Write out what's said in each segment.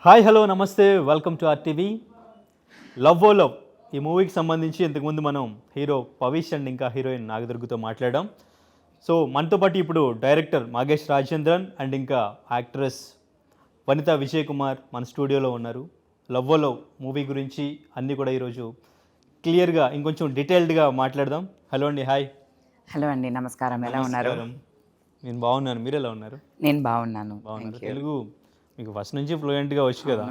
Hi hello నమస్తే welcome to RTV. Love o love ఈ మూవీకి సంబంధించి ఇంతకుముందు మనం హీరో పవిష్ అండ్ ఇంకా హీరోయిన్ నాగదుర్గతో మాట్లాడాం. సో మనతో పాటు ఇప్పుడు డైరెక్టర్ మాగేష్ రాజేంద్రన్ అండ్ ఇంకా యాక్ట్రెస్ వనిత విజయ్ కుమార్ మన స్టూడియోలో ఉన్నారు. లవ్ ఓ లవ్ మూవీ గురించి అన్నీ కూడా ఈరోజు క్లియర్గా ఇంకొంచెం డీటెయిల్డ్గా మాట్లాడదాం. హలో అండి, హాయ్. హలో అండి, నమస్కారం. ఎలా ఉన్నారు? నేను బాగున్నాను, మీరు ఎలా ఉన్నారు? నేను బాగున్నాను. బాగున్నారు. తెలుగు మీకు ఫస్ట్ నుంచి ఫ్లూయెంట్గా వచ్చు కదా?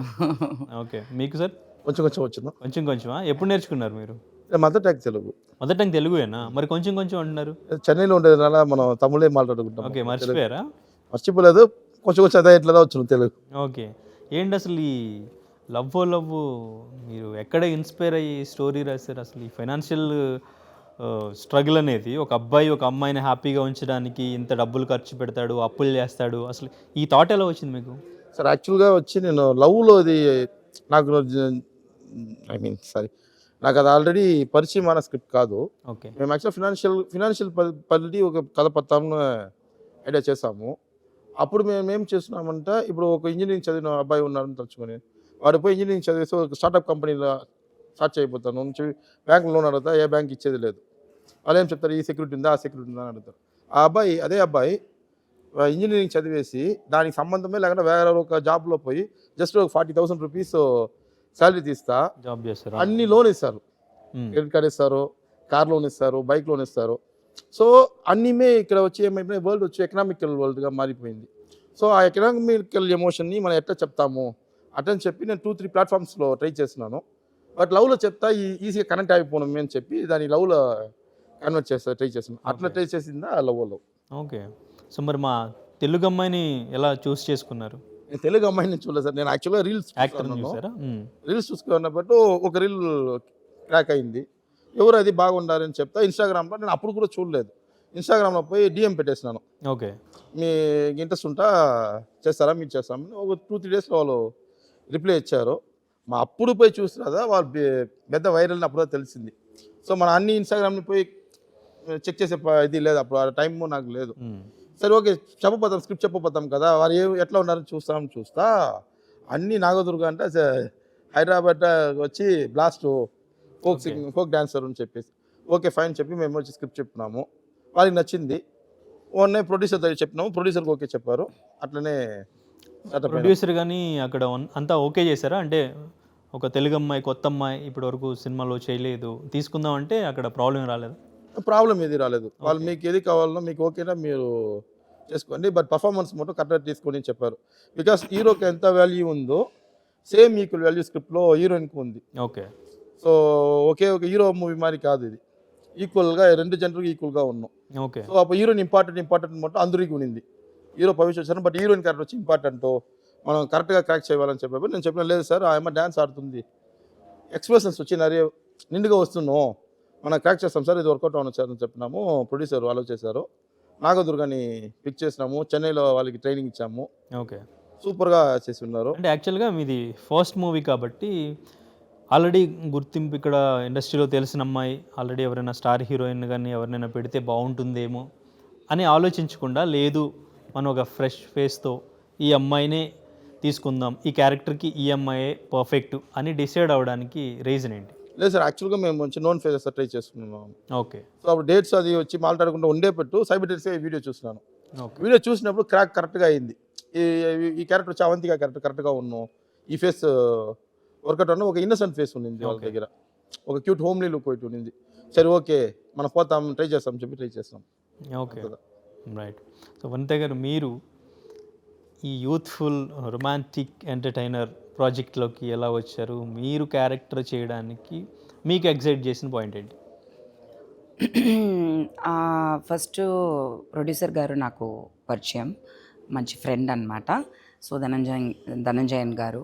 ఓకే, మీకు సార్? కొంచెం కొంచెం వచ్చిందా? కొంచెం కొంచెమా? ఎప్పుడు నేర్చుకున్నారు మీరు? Mother tongue Telugu. Mother tongue తెలుగుయేనా? మరి కొంచెం కొంచెం అంటున్నారు. చెన్నైలో ఉండేదాల మనం తమిళే మాట్లాడుకుంటాం. ఓకే, మర్చిపోయారా? మర్చిపోలేదు, కొంచెం కొంచెం అదే ఇట్లా వచ్చు తెలుగు. ఓకే, ఏంటి అసలు ఈ లవ్ లవ్ మీరు ఎక్కడ ఇన్స్పైర్ అయ్యి స్టోరీ రాశారు? అసలు ఈ ఫైనాన్షియల్ స్ట్రగుల్ అనేది, ఒక అబ్బాయి ఒక అమ్మాయిని హ్యాపీగా ఉంచడానికి ఇంత డబ్బులు ఖర్చు పెడతాడు, అప్పులు చేస్తాడు, అసలు ఈ థాట్ ఎలా వచ్చింది మీకు? సార్ యాక్చువల్గా వచ్చి నేను లవ్లోది నాకు నాకు అది ఆల్రెడీ పరిచయమైన స్క్రిప్ట్ కాదు. ఓకే, మేము యాక్చువల్ ఫినాన్షియల్ పద్ధతి ఒక కథ పత్తాంను ఐడియా చేసాము. అప్పుడు మేము ఏం చేస్తున్నామంటే, ఇప్పుడు ఒక ఇంజనీరింగ్ చదివిన అబ్బాయి ఉన్నారని తలుచుకొని వాడు పోయి ఇంజనీరింగ్ చదివేసి ఒక స్టార్టప్ కంపెనీలో స్టార్ట్ చేయబోతాను నుంచి బ్యాంక్ లోన్ అడుగుతా, ఏ బ్యాంక్ ఇచ్చేది లేదు. వాళ్ళు ఏం చెప్తారు, ఈ సెక్యూరిటీ ఉందా ఆ సెక్యూరిటీ ఉందా అని అడుగుతారు. అదే అబ్బాయి ఇంజనీరింగ్ చదివేసి దానికి సంబంధమే లేకుండా వేరే ఒక జాబ్లో పోయి జస్ట్ ఒక 40,000 రూపీస్ శాలరీ తీస్తా జాబ్ చేస్తారు, అన్ని లోన్ ఇస్తారు. క్రెడిట్ కార్డ్ ఇస్తారు, కార్ లోన్ ఇస్తారు, బైక్ లోన్ ఇస్తారు. సో అన్నీమే ఇక్కడ వచ్చి ఏమైపోయినాయి, వరల్డ్ వచ్చి ఎకనామికల్ వరల్డ్గా మారిపోయింది. సో ఆ ఎకనామికల్ ఎమోషన్ని మనం ఎట్లా చెప్తాము అటని చెప్పి నేను 2-3 ప్లాట్ఫామ్స్లో ట్రై చేస్తున్నాను. బట్ లవ్లో చెప్తా ఈజీగా కనెక్ట్ అయిపోవడం అని చెప్పి దాన్ని లవ్లో కన్వర్ట్ చేస్తా ట్రై చేస్తున్నాను. అట్లా ట్రై చేసిందా లవ్లో. ఓకే, సో మరి మా తెలుగు అమ్మాయిని ఎలా చూస్ చేసుకున్నారు? నేను తెలుగు అమ్మాయిని చూడలేదు సార్. నేను యాక్చువల్గా రీల్స్ చూసారా? చూసుకున్నప్పుడు ఒక రీల్ క్రాక్ అయింది. ఎవరు అది బాగుండాలని చెప్తా ఇన్స్టాగ్రామ్లో. నేను అప్పుడు కూడా చూడలేదు. ఇన్స్టాగ్రామ్లో పోయి డిఎం పెట్టేసినాను, ఓకే మీ ఇంట్రెస్ట్ ఉంటా చేస్తారా, మీరు చేస్తామని. ఒక 2-3 డేస్లో వాళ్ళు రిప్లై ఇచ్చారు. మా అప్పుడు పోయి చూసి కదా వాళ్ళు పెద్ద వైరల్ అప్పుడే తెలిసింది. సో మన అన్ని ఇన్స్టాగ్రామ్ని పోయి చెక్ చేసే ఇది లేదు అప్పుడు, ఆ టైం నాకు లేదు. సరే ఓకే, స్క్రిప్ట్ చెప్పబోతాం కదా, వారు ఎట్లా ఉన్నారని చూస్తా అన్నీ నాగదుర్గ అంటే హైదరాబాద్ వచ్చి బ్లాస్ట్ ఫోక్ డాన్సర్ అని చెప్పేసి ఓకే ఫైన్ చెప్పి మేము వచ్చి స్క్రిప్ట్ చెప్పినాము. వాళ్ళకి నచ్చింది. ఓన్నే ప్రొడ్యూసర్ దగ్గర చెప్పినాము, ప్రొడ్యూసర్కి ఓకే చెప్పారు. అట్లనే ప్రొడ్యూసర్ కానీ అక్కడ అంతా ఓకే చేశారా? అంటే ఒక తెలుగు అమ్మాయి, కొత్త అమ్మాయి, ఇప్పటి వరకు సినిమాలో చేయలేదు, తీసుకుందాం అంటే అక్కడ ప్రాబ్లం రాలేదు? ప్రాబ్లం ఏది రాలేదు. వాళ్ళు మీకు ఏది కావాలన్నా మీకు ఓకేనా మీరు చేసుకోండి, బట్ పర్ఫార్మెన్స్ మొత్తం కరెక్ట్గా తీసుకొని చెప్పారు. బికాస్ హీరోకి ఎంత వాల్యూ ఉందో సేమ్ ఈక్వల్ వాల్యూ స్క్రిప్ట్లో హీరోయిన్కి ఉంది. ఓకే, సో ఒకే ఒక హీరో మూవీ మరి కాదు ఇది, ఈక్వల్గా 2 జనరల్గా ఈక్వల్గా ఉన్నాం. ఓకే, సో అప్పుడు హీరోయిన్ ఇంపార్టెంట్ మొత్తం అందరికీ ఉంది. హీరో పవిష్ వచ్చారు, బట్ హీరోయిన్ క్యారెక్టర్ వచ్చి ఇంపార్టెంట్, మనం కరెక్ట్గా క్రాక్ చేయాలని చెప్పేప్పుడు నేను చెప్పిన లేదు సార్, ఆమె డ్యాన్స్ ఆడుతుంది, ఎక్స్ప్రెషన్స్ వచ్చి నిండుగా వస్తున్నాం, మనం క్రాక్ చేస్తాం సార్, ఇది వర్కౌట్ అవ్వను సార్ అని చెప్పినాము. ప్రొడ్యూసర్ వాళ్ళు చేశారు. నాగదుర్గాని పిక్ చేసినాము, చెన్నైలో వాళ్ళకి ట్రైనింగ్ ఇచ్చాము. ఓకే, సూపర్గా చేసి ఉన్నారు. అంటే యాక్చువల్గా మీది ఫస్ట్ మూవీ కాబట్టి ఆల్రెడీ గుర్తింపు ఇక్కడ ఇండస్ట్రీలో తెలిసిన అమ్మాయి, ఆల్రెడీ ఎవరైనా స్టార్ హీరోయిన్ కానీ ఎవరినైనా పెడితే బాగుంటుందేమో అని ఆలోచించకుండా, లేదు మనం ఒక ఫ్రెష్ ఫేస్తో ఈ అమ్మాయినే తీసుకుందాం, ఈ క్యారెక్టర్కి ఈ అమ్మాయే పర్ఫెక్ట్ అని డిసైడ్ అవ్వడానికి రీజన్ ఏంటి? లేదు సార్, యాక్చువల్గా మేము మంచి నోన్ ఫేసెస్ ట్రై చేస్తున్నాం. ఓకే, సో అప్పుడు డేట్స్ అది వచ్చి మాట్లాడకుండా ఉండేపెట్టు సైబర్ డేట్స్గా వీడియో చూస్తున్నాను. ఓకే, వీడియో చూసినప్పుడు క్రాక్ కరెక్ట్గా అయింది. ఈ క్యారెక్టర్ వచ్చి అవంతిగా క్యారెక్టర్ కరెక్ట్గా ఉన్నాం, ఈ ఫేస్ వర్కౌట్ అన్న ఒక ఇన్నసెంట్ ఫేస్ ఉండింది వాళ్ళ దగ్గర, ఒక క్యూట్ హోమ్లీ లుక్ ఒకటి ఉండింది. సరే ఓకే మనం పోతాం ట్రై చేస్తాం చెప్పి ట్రై చేస్తాం. Okay, right. సో వనిత గారు, మీరు ఈ యూత్ఫుల్ రొమాంటిక్ ఎంటర్టైనర్ ప్రాజెక్ట్లోకి ఎలా వచ్చారు? మీరు క్యారెక్టర్ చేయడానికి మీకు ఎగ్జైట్ చేసిన పాయింట్ ఏంటి? ఫస్ట్ ప్రొడ్యూసర్ గారు నాకు పరిచయం, మంచి ఫ్రెండ్ అనమాట. సో ధనంజయన్ గారు,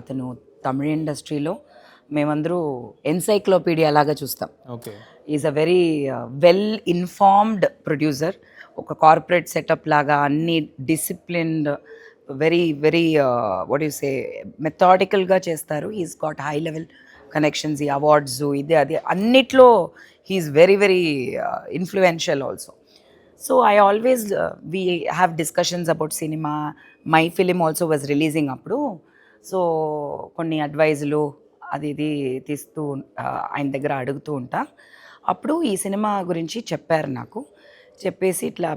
అతను తమిళ ఇండస్ట్రీలో మేమందరూ ఎన్సైక్లోపీడియా లాగా చూస్తాం. Okay, is a very well informed producer. ఒక కార్పొరేట్ సెటప్ లాగా అన్ని disciplined, very what you say మెథాడికల్గా చేస్తారు. He's got high level connections, ఈ అవార్డ్స్ ఇది అది అన్నిట్లో he's very influential also. So I always we have discussions about cinema. My film also was releasing అప్పుడు సో కొన్ని అడ్వైజులు అది ఇది తీస్తూ ఆయన దగ్గర అడుగుతూ ఉంటా. అప్పుడు ఈ సినిమా గురించి చెప్పారు నాకు. చెప్పేసి ఇట్లా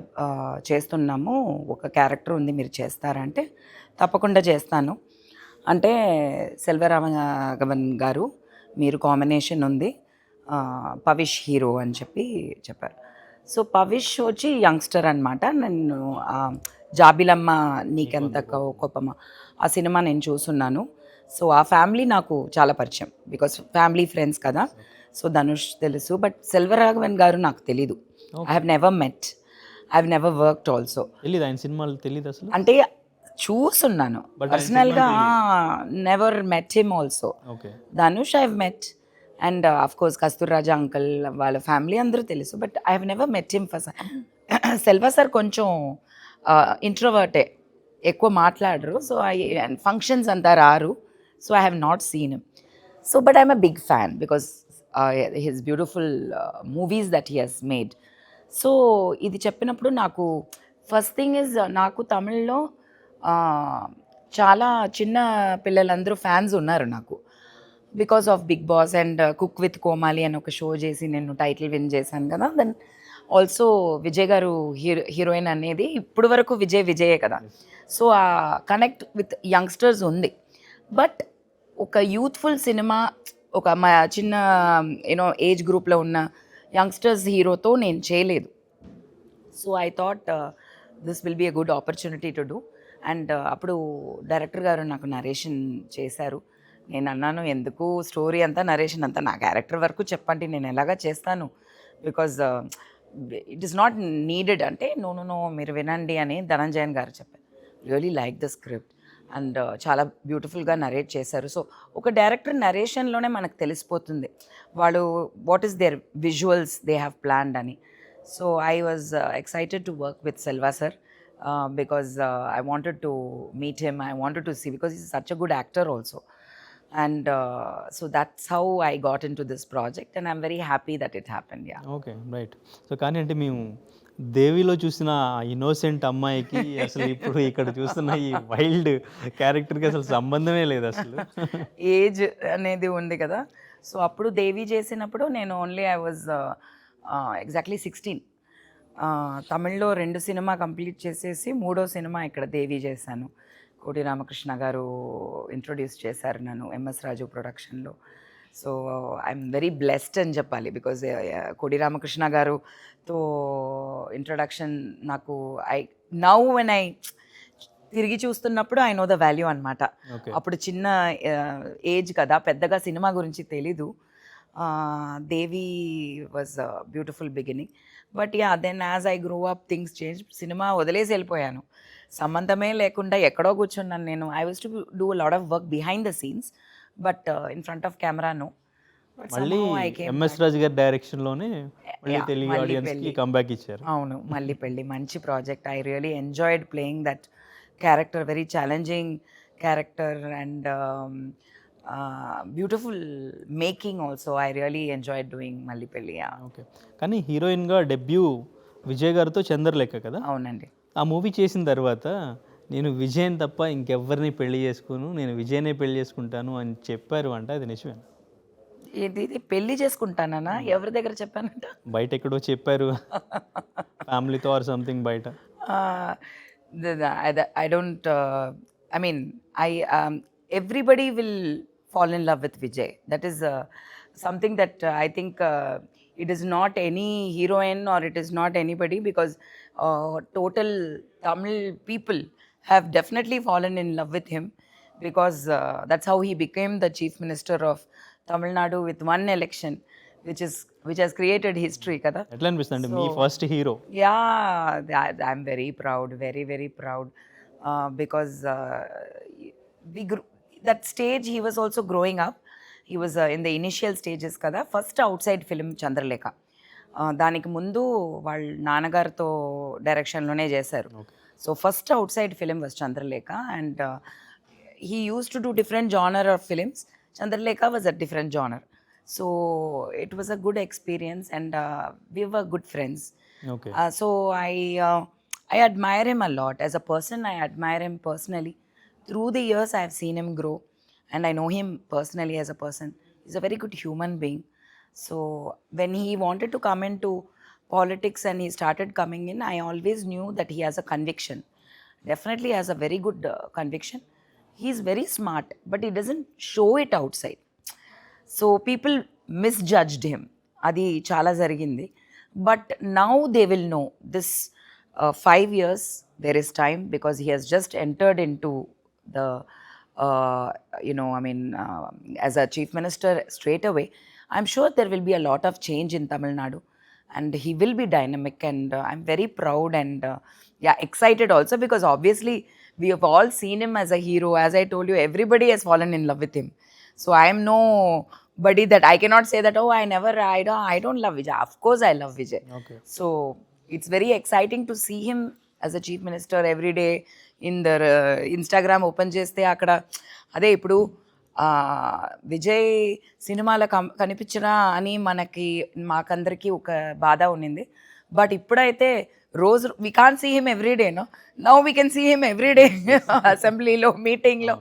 చేస్తున్నాము, ఒక క్యారెక్టర్ ఉంది మీరు చేస్తారా అంటే తప్పకుండా చేస్తాను అంటే, సెల్వరాఘవన్ గారు మీరు కాంబినేషన్ ఉంది, పవిష్ హీరో అని చెప్పారు. సో పవిష్ వచ్చి యంగ్స్టర్ అనమాట. నేను జాబిలమ్మ నీకెంత కోపమా ఆ సినిమా నేను చూసున్నాను. సో ఆ ఫ్యామిలీ నాకు చాలా పరిచయం, బికాస్ ఫ్యామిలీ ఫ్రెండ్స్ కదా. సో ధనుష్ తెలుసు, బట్ సెల్వరాఘవన్ గారు నాకు తెలీదు. I have never met, I have never worked also. తెలీదు ఆయన సినిమాలు, తెలీదు అసలు. అంటే చూస్తున్నాను పర్సనల్గా, never met him also. Dhanush I have met, and of course Kasthur Raja uncle వాళ్ళ ఫ్యామిలీ అందరూ తెలుసు, but I have never met him first. Selva sir కొంచెం ఇంట్రోవర్టే, ఎక్కువ మాట్లాడరు. సో ఫంక్షన్స్ అంతా రారు. So I have not seen him. So but I'm a big fan because his beautiful movies that he has made. So ఇది చెప్పినప్పుడు నాకు first thing is, నాకు తమిళ్లో చాలా చిన్న పిల్లలందరూ ఫ్యాన్స్ ఉన్నారు నాకు, because of Bigg boss and cook with Comali అని ఒక షో చేసి నేను టైటిల్ విన్ చేశాను కదా. దెన్ ఆల్సో విజయ్ గారు హీరోయిన్ అనేది ఇప్పుడు వరకు విజయే కదా. సో ఆ కనెక్ట్ విత్ యంగ్స్టర్స్ ఉంది. బట్ ఒక యూత్ఫుల్ సినిమా, ఒక మా చిన్న ఏజ్ గ్రూప్లో ఉన్న యంగ్స్టర్స్ హీరోతో నేను చేయలేదు. So I thought this will be a good opportunity to do. And అప్పుడు డైరెక్టర్ గారు నాకు నరేషన్ చేశారు. నేను అన్నాను, ఎందుకు స్టోరీ అంతా నరేషన్ అంతా, నా క్యారెక్టర్ వరకు చెప్పండి, నేను ఎలాగా చేస్తాను, because it is not needed అంటే. నో మీరు వినండి అని ధనంజయన్ గారు చెప్పారు. Really like the script and చాలా బ్యూటిఫుల్గా నరేట్ చేశారు. సో ఒక డైరెక్టర్ నరేషన్లోనే మనకు తెలిసిపోతుంది వాళ్ళు what is their visuals they have planned అని. So I was excited to work with Selva sir because I wanted to meet him, I wanted to see, because he's such a good actor also. And so that's how I got into this project, and I'm very happy that it happened. Yeah. Okay, right. So కానీ అంటే మేము దేవిలో చూసిన innocent అమ్మాయికి అసలు ఇప్పుడు ఇక్కడ చూస్తున్న ఈ వైల్డ్ క్యారెక్టర్కి అసలు సంబంధమే లేదు అసలు. ఏజ్ అనేది ఉంది కదా. సో అప్పుడు దేవి చేసినప్పుడు నేను ఓన్లీ ఐ వాజ్ ఎగ్జాక్ట్లీ 16. తమిళ్లో 2 సినిమా కంప్లీట్ చేసేసి 3వ సినిమా ఇక్కడ దేవి చేశాను. కోటి రామకృష్ణ గారు ఇంట్రొడ్యూస్ చేశారు నన్ను ఎంఎస్ రాజు ప్రొడక్షన్లో. సో ఐఎమ్ వెరీ బ్లెస్డ్ అని చెప్పాలి, బికాజ్ కోటి రామకృష్ణ గారుతో ఇంట్రొడక్షన్ నాకు వెన్ ఐ తిరిగి చూస్తున్నప్పుడు ఐ నో ద వాల్యూ అనమాట. అప్పుడు చిన్న ఏజ్ కదా, పెద్దగా సినిమా గురించి తెలీదు. Devi was beautiful beginning. But yeah, then as I grow up things change. Cinema వదిలేసి వెళ్ళిపోయాను, సంబంధమే లేకుండా ఎక్కడో కూర్చున్నాను నేను. I was to do lot of work behind the scenes, but in front of camera no. మళ్ళీ ఎంఎస్ రాజు గారి డైరెక్షన్లోనే తెలుగు ఆడియన్స్కి కంబ్యాక్ ఇచ్చారు. అవును, మళ్ళీ పెళ్ళి మంచి project. I really enjoyed playing that character, very challenging character and beautiful making also. I really enjoyed doing మళ్ళీ పెళ్ళి. ఓకే, కానీ హీరోయిన్గా డెబ్యూ విజయ్ గారితో చంద్రలేఖ కదా. అవునండి. ఆ మూవీ చేసిన తర్వాత నేను విజయన్ తప్ప ఇంకెవ్వరిని పెళ్లి చేసుకోను, నేను విజయనే పెళ్లి చేసుకుంటాను అని చెప్పారు అంట, అది నిజమే? ఇది పెళ్లి చేసుకుంటానా? ఎవరి దగ్గర చెప్పానంట? బయట ఎక్కడో చెప్పారు, ఫ్యామిలీతో ఆర్ సంథింగ్ బయట. I don't, I mean everybody will fall in love with Vijay. That is something that I think it is not any heroine or it is not anybody, because total Tamil people have definitely fallen in love with him, because that's how he became the chief minister of Tamil Nadu with one election, which has created history kada. ఎట్లా అనిపిస్తుంది మీ first hero? Yeah, I'm very proud, very very proud, because that stage he was also growing up. He was in the initial stages kada. First outside film Chandralekha, దానికి ముందు వాళ్ళ నాన్నగారితో డైరెక్షన్లోనే చేశారు. So first outside film was Chandralekha, and he used to do different genre of films. Chandralekha was a different genre. So it was a good experience, and we were good friends. Okay. So I admire him a lot as a person. I admire him personally. through the years I have seen him grow, and I know him personally as a person. He's a very good human being. So when he wanted to come into politics and he started coming in, I always knew that he has a conviction. Definitely has a very good conviction. He's very smart, but he doesn't show it outside. So people misjudged him, అది చాలా జరిగింది. But now they will know this 5 years there is time, because he has just entered into the as a chief minister straight away. I'm sure there will be a lot of change in Tamil Nadu, and he will be dynamic, and I'm very proud and excited also, because obviously we have all seen him as a hero. As I told you, everybody has fallen in love with him. So I am nobody that I cannot say that, oh, I don't love Vijay. Of course I love Vijay. Okay. So it's very exciting to see him as a chief minister every day. In the Instagram open చేస్తే అక్కడ అదే ఇప్పుడు విజయ్ సినిమాలో కనిపించరా అని మాకందరికీ ఒక బాధ ఉన్నింది. బట్ ఇప్పుడైతే రోజు we can see him every day, now we can see him every day అసెంబ్లీలో, మీటింగ్లో.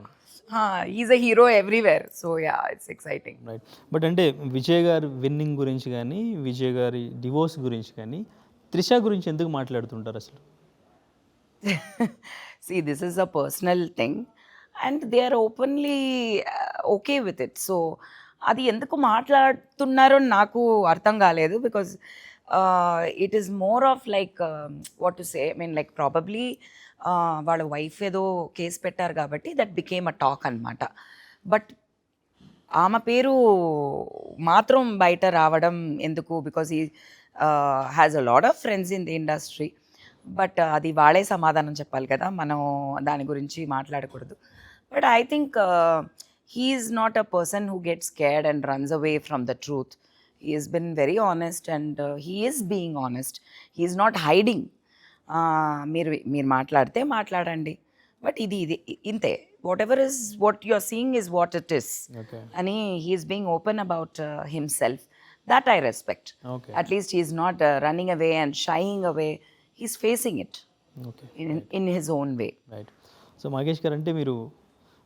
Is a hero everywhere. So yeah, it's exciting. Right. But అంటే విజయ్ గారి విన్నింగ్ గురించి కానీ, విజయ్ గారి డివోర్స్ గురించి కానీ, త్రిష గురించి ఎందుకు మాట్లాడుతుంటారు అసలు? See, this is a personal thing and they are openly okay with it. So అది ఎందుకు మాట్లాడుతున్నారో నాకు అర్థం కాలేదు, because it is more of like what to say, I mean like probably వాళ్ళ వైఫ్ ఏదో కేసు పెట్టారు కాబట్టి దట్ బికేమ్ అ టాక్ అనమాట. బట్ ఆమె పేరు మాత్రం బయట రావడం ఎందుకు? బికాజ్ ఈ has a lot of friends in the industry. But అది వాళ్ళే సమాధానం చెప్పాలి కదా, మనం దాని గురించి మాట్లాడకూడదు. But I think he is not a person who gets scared and runs away from the truth. He has been very honest, and he is being honest. He is not hiding. మీరు మాట్లాడితే మాట్లాడండి, but ఇది ఇంతే, whatever is what you are seeing is what it is అని he is being open about himself. That I respect. At least he is not running away and shying away. He is facing it in his own way. Right. So Mahesh గారు, అంటే మీరు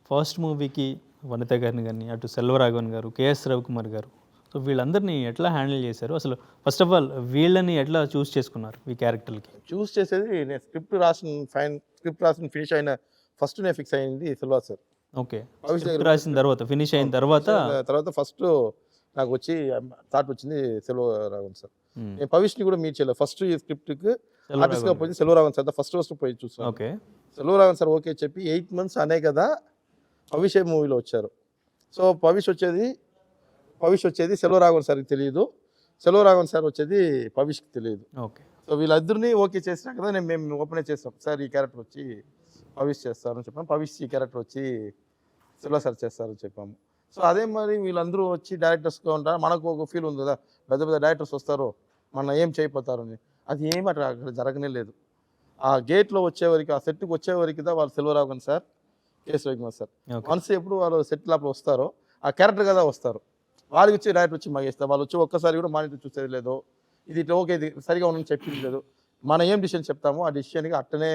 first మూవీకి వనిత గారిని కానీ, అటు సెల్వరాఘవన్ గారు, KS Ravikumar గారు, so వీళ్ళందరినీ ఎట్లా హ్యాండిల్ చేశారు? అసలు ఫస్ట్ ఆఫ్ ఆల్ వీళ్ళని ఎట్లా చూస్ చేసుకున్నారు ఈ క్యారెక్టర్కి? చూస్ చేసేది నేను స్క్రిప్ట్ రాసిన ఫినిష్ అయిన ఫస్ట్ నేను ఫిక్స్ అయింది సిల్వా సార్. ఓకే. రాసిన తర్వాత, ఫినిష్ అయిన తర్వాత ఫస్ట్ నాకు వచ్చి థాట్ వచ్చింది సెల్వరాఘవన్ సార్. నేను పవిష్ని కూడా మీట్ చేయలేదు. ఫస్ట్ ఈ స్క్రిప్ట్కి ఆర్టిస్ట్గా పోయి సెల్వరాఘవన్ సార్ ఫస్ట్ పోయి చూసాను. ఓకే. సెల్వరాఘవన్ సార్ ఓకే చెప్పి 8 months అనే కదా పవిష్ మూవీలో వచ్చారు. సో పవిష్ వచ్చేది సెల్వరాఘవన్ సార్కి తెలియదు, సెల్వరాఘవన్ సార్ వచ్చేది పవిష్కి తెలియదు. ఓకే. సో వీళ్ళిద్దరిని ఓకే చేసినా కదా మేము ఓపెన్ చేస్తాం, సార్ ఈ క్యారెక్టర్ వచ్చి పవిష్ చేస్తారని చెప్పాము, పవిష్ ఈ క్యారెక్టర్ వచ్చి సెల్వ సార్ చేస్తారని చెప్పాము. సో అదే మరి వీళ్ళందరూ వచ్చి డైరెక్టర్స్గా ఉంటారు, మనకు ఒక ఫీల్ ఉంది కదా, పెద్ద పెద్ద డైరెక్టర్స్ వస్తారు మన ఏం చేయపోతారు అని. అది ఏమి అక్కడ జరగనే లేదు. ఆ గేట్లో వచ్చేవరకు, ఆ సెట్కి వచ్చేవరకు దా వాళ్ళు Selvaraghavan sir, KS Ravikumar sir once ఎప్పుడు వాళ్ళు సెట్ లోపల వస్తారో ఆ క్యారెక్టర్ కదా వస్తారు, వాళ్ళకి వచ్చి డైరెక్టర్ వచ్చి మగేస్తారు. వాళ్ళు వచ్చి ఒక్కసారి కూడా మానిటర్ చూసేది లేదు, ఇది ఓకే ఇది సరిగా ఉందని చెప్పింది లేదు. మనం ఏం డిసిషన్ చెప్తామో ఆ డిసిషన్కి అట్టనే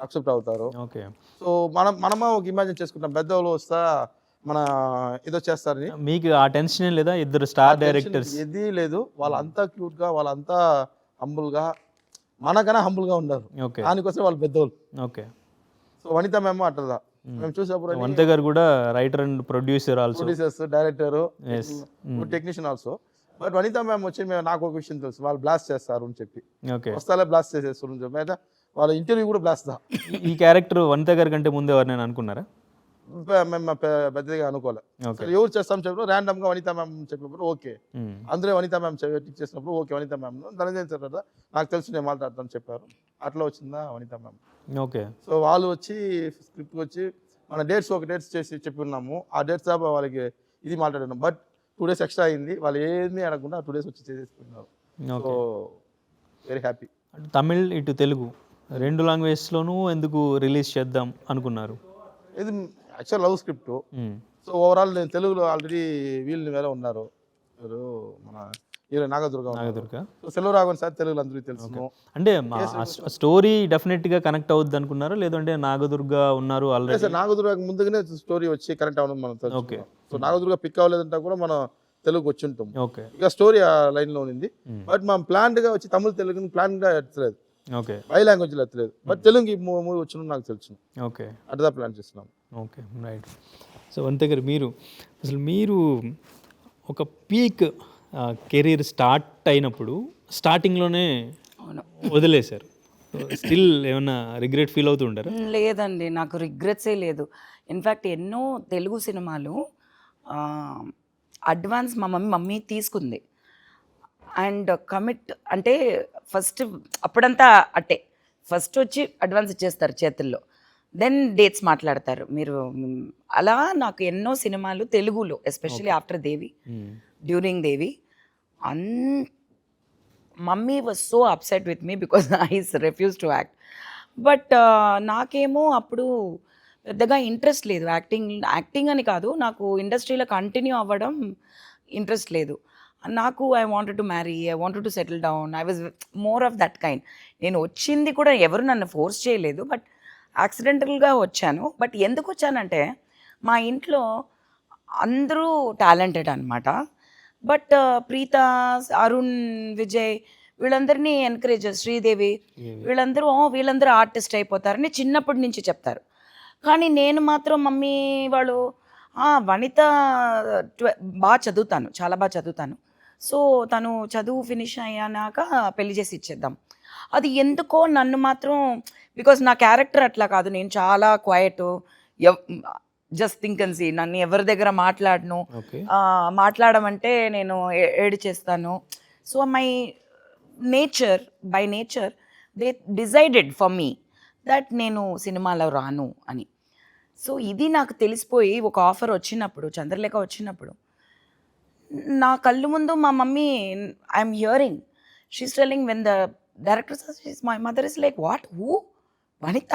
అక్సెప్ట్ అవుతారు. ఓకే. సో మనమే ఒక ఇమాజిన్ చేసుకుంటాం, పెద్దవాళ్ళు వస్తా మన ఏదో చేస్తారని. మీకు ఆ టెన్షన్ లేదా? ఇద్దరు స్టార్ డైరెక్టర్స్ ఏది లేదు, వాళ్ళంతా క్యూట్గా, వాళ్ళంతా హంబుల్గా, మనకన్నా హంబుల్గా ఉన్నారు. దానికోసం వాళ్ళు పెద్దవాళ్ళు. ఓకే. సో వనిత మేము అట్లా మేము చూసినప్పుడు వనిత గారు కూడా writer and producer, director, technician also. But Vanitha ma'am వచ్చి నాకు ఒక విషయం తెలుసు, వాళ్ళు బ్లాస్ట్ చేస్తారు అని చెప్పి, వస్తాలే బ్లాస్ట్ చేసేస్తారు అని చెప్పి వాళ్ళ ఇంటర్వ్యూ కూడా బ్లాస్ట్. ఈ క్యారెక్టర్ వనిత గారి కంటే ముందు ఎవరినైనా అనుకున్నారా? మేము పెద్దగా అనుకోలే. ఎవరు చేస్తాం చెప్పినప్పుడు ర్యాండమ్ గా వనిత మ్యామ్ చెప్పినప్పుడు ఓకే, అందరూ వనిత మ్యామ్ చేసినప్పుడు ఓకే వనిత మ్యామ్, ధనంజయ్ సార్ కదా నాకు తెలుసు నేను మాట్లాడతాను చెప్పారు, అట్లా వచ్చిందా వనిత మ్యామ్. ఓకే. సో వాళ్ళు వచ్చి స్క్రిప్ట్ వచ్చి మన డేట్స్ చేసి చెప్పి ఉన్నాము, ఆ డేట్స్ వాళ్ళకి ఇది మాట్లాడినాం. బట్ 2 days ఎక్స్ట్రా అయింది, వాళ్ళు ఏమీ అనకుండా 2 days వచ్చి చేసేసుకున్నారు. So very happy. తమిళ్ ఇటు తెలుగు 2 లాంగ్వేజ్లోనూ ఎందుకు రిలీజ్ చేద్దాం అనుకున్నారు? ఇది actual love script. So overall నేను తెలుగులో ఆల్రెడీ వీళ్ళని వేరే ఉన్నారు, మన హీరో నాగదుర్గ ఉన్నారు. నాగదుర్గ. సో సెల్వరాఘవన్ సార్ తెలుగులో అందరికీ తెలుసు. అంటే స్టోరీ డెఫినెట్గా కనెక్ట్ అవుద్ది అనుకున్నారా లేదంటే నాగదుర్గ ఉన్నారు ఆల్రెడీ? సార్ నాగదుర్గ ముందుగానే స్టోరీ వచ్చి కరెక్ట్ అవ్వడం మనం తెలుసుకున్నాం. సో నాగదుర్గ పిక్ అవ్వలేదంటే కూడా మనం తెలుగు వచ్చి ఉంటాం. ఓకే. ఇక స్టోరీ ఆ లైన్లో ఉంది. బట్ మనం ప్లాన్డ్గా వచ్చి తమిళ తెలుగుని ప్లాన్గా ఎత్తలేదు, ఓకే, బై లాంగ్వేజ్లో ఎత్తలేదు. బట్ తెలుగు మూవీ వచ్చిన నాకు తెలుసు. ఓకే, అట్లా ప్లాన్ చేస్తున్నాం. Okay, right. సో వంతగారు మీరు ఒక పీక్ కెరీర్ స్టార్ట్ అయినప్పుడు స్టార్టింగ్లోనే వదిలేశారు. స్టిల్ ఏమన్నా రిగ్రెట్ ఫీల్ అవుతూ ఉంటారా? లేదండి, నాకు రిగ్రెట్సే లేదు. ఇన్ఫ్యాక్ట్ ఎన్నో తెలుగు సినిమాలు అడ్వాన్స్ మా మమ్మీ తీసుకుంది. అండ్ కమిట్ అంటే ఫస్ట్ అప్పుడంతా అట్టే ఫస్ట్ వచ్చి అడ్వాన్స్ ఇచ్చేస్తారు చేతుల్లో, దెన్ డేట్స్ మాట్లాడతారు మీరు. అలా నాకు ఎన్నో సినిమాలు తెలుగులో especially after Devi, during Devi, mummy was so upset with me because I refuse to act. But నాకేమో అప్పుడు పెద్దగా ఇంట్రెస్ట్ లేదు యాక్టింగ్ అని కాదు, నాకు ఇండస్ట్రీలో కంటిన్యూ అవ్వడం ఇంట్రెస్ట్ లేదు. నాకు I wanted to marry, I wanted to settle down, I was more of that kind. నేను వచ్చింది కూడా ఎవరు నన్ను ఫోర్స్ చేయలేదు, బట్ యాక్సిడెంటల్గా వచ్చాను. బట్ ఎందుకు వచ్చానంటే మా ఇంట్లో అందరూ టాలెంటెడ్ అనమాట. బట్ ప్రీత, అరుణ్, విజయ్ వీళ్ళందరినీ ఎంకరేజ్, శ్రీదేవి వీళ్ళందరూ ఆర్టిస్ట్ అయిపోతారని చిన్నప్పటి నుంచి చెప్తారు. కానీ నేను మాత్రం మమ్మీ వాళ్ళు వనిత బాగా చదువుతాను, చాలా బాగా చదువుతాను, సో తను చదువు ఫినిష్ అయ్యాక పెళ్లి చేసి ఇచ్చేద్దాం. అది ఎందుకో నన్ను మాత్రం, బికాజ్ నా క్యారెక్టర్ అట్లా కాదు, నేను చాలా quiet, just think and see, నన్ను ఎవరి దగ్గర మాట్లాడమంటే నేను ఏడి చేస్తాను. So my by nature they decided for me that నేను సినిమాలో రాను అని. సో ఇది నాకు తెలిసిపోయి ఒక ఆఫర్ వచ్చినప్పుడు, చంద్రలేఖ వచ్చినప్పుడు, నా కళ్ళు ముందు మా mummy, I'm hearing, she's telling when the director sir, my mother is like what, who, Vanitha,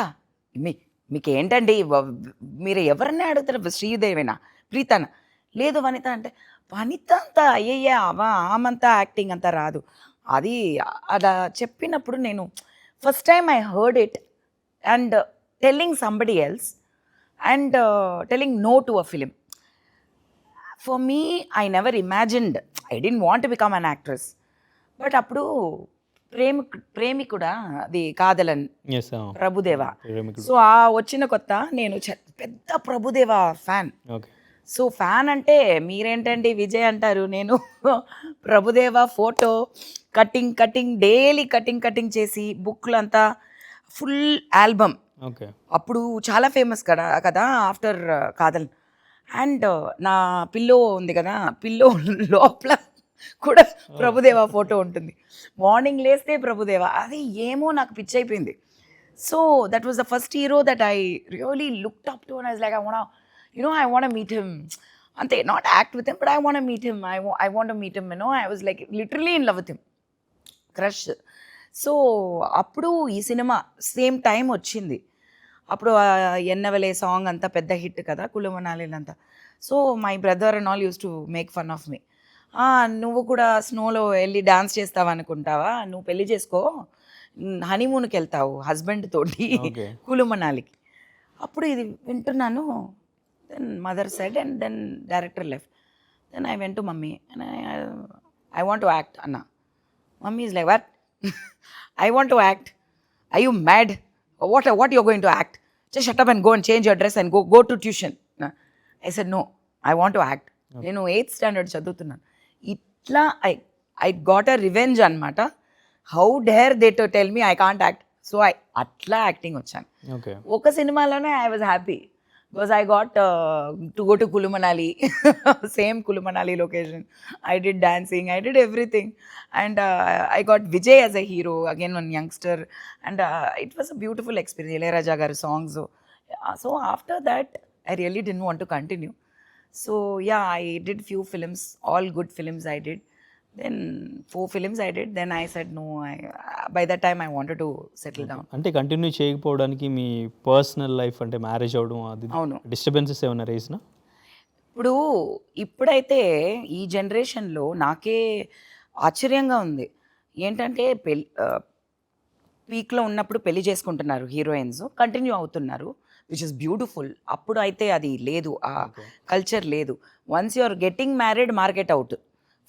మీకు ఏంటండి, మీరు ఎవరిని అడుగుతారు, శ్రీదేవినా, ప్రీతనా, లేదు వనిత అంటే, వనిత అంతా అయ్యయ్యా ఆమంతా యాక్టింగ్ అంతా రాదు. అది అలా చెప్పినప్పుడు నేను first time I heard it and telling somebody else and telling no to a film. For me I never imagined, I don't want to become an actress. But అప్పుడు ప్రేమికుడా అది కాదలన్ ప్రభుదేవా, సో ఆ వచ్చిన కొత్త నేను పెద్ద ప్రభుదేవా ఫ్యాన్. సో ఫ్యాన్ అంటే మీరేంటండి విజయ్ అంటారు, నేను Prabhudeva photo cutting daily cutting చేసి బుక్లు అంతా ఫుల్ ఆల్బమ్. అప్పుడు చాలా ఫేమస్ కదా ఆఫ్టర్ కాదల్. అండ్ నా పిల్లో ఉంది కదా, పిల్లో లోపల కూడా ప్రభుదేవా ఫోటో ఉంటుంది, మార్నింగ్ లేస్తే ప్రభుదేవా. అది ఏమో నాకు పిచ్చి అయిపోయింది. So that was the first hero that I really looked up to, and I was like I want to meet him. Ante, not act with him, but I want to meet him. I want to meet him, I was like literally in love with him. Crush. So, appudu ee cinema same time ochindi. Appudu Ennavale song anta pedda hit kada, Kulumanali anta. So, my brother and all used to make fun of me. నువ్వు కూడా స్నోలో వెళ్ళి dance చేస్తావు అనుకుంటావా, నువ్వు పెళ్లి చేసుకో, హనీమూన్కి వెళ్తావు husband తోటి కులుమనాలికి. అప్పుడు ఇది వింటున్నాను. Then mother said, and then director left. Then I went to mummy and I want to act, Anna. Mummy is like, what? I want to act. Are you mad? What you're going to act? Just shut up and go and change your dress and go to tuition. I said, no, I want to act. నేను 8th standard చదువుతున్నాను. ఇట్లా I got a revenge అన్నమాట. How dare they to tell me I can't act. So అట్లా acting వచ్చాను. ఒక సినిమాలోనే I was happy. Because I got to go to Kulu Manali, same Kulu Manali location. I did dancing, I did everything. And I got Vijay as a hero, again one youngster. And it was a beautiful experience. Ilayaraja garu songs. So after that, I really didn't want to continue. So yeah, I did few films, all good films I did. Then 4 films I did. Then I said no. By that time I wanted to settle down. అంటే continue చేయకపోవడానికి మీ personal life అంటే marriage అవడం అది disturbances ఏమైనా రేసినా? ఇప్పుడైతే ఈ జనరేషన్లో నాకే ఆశ్చర్యంగా ఉంది. ఏంటంటే పీక్‌లో ఉన్నప్పుడు పెళ్లి చేసుకుంటున్నారు హీరోయిన్స్. కంటిన్యూ అవుతున్నారు. Which is beautiful. అప్పుడు అయితే అది లేదు. ఆ ఓకే. కల్చర్ లేదు. Once you are getting married market out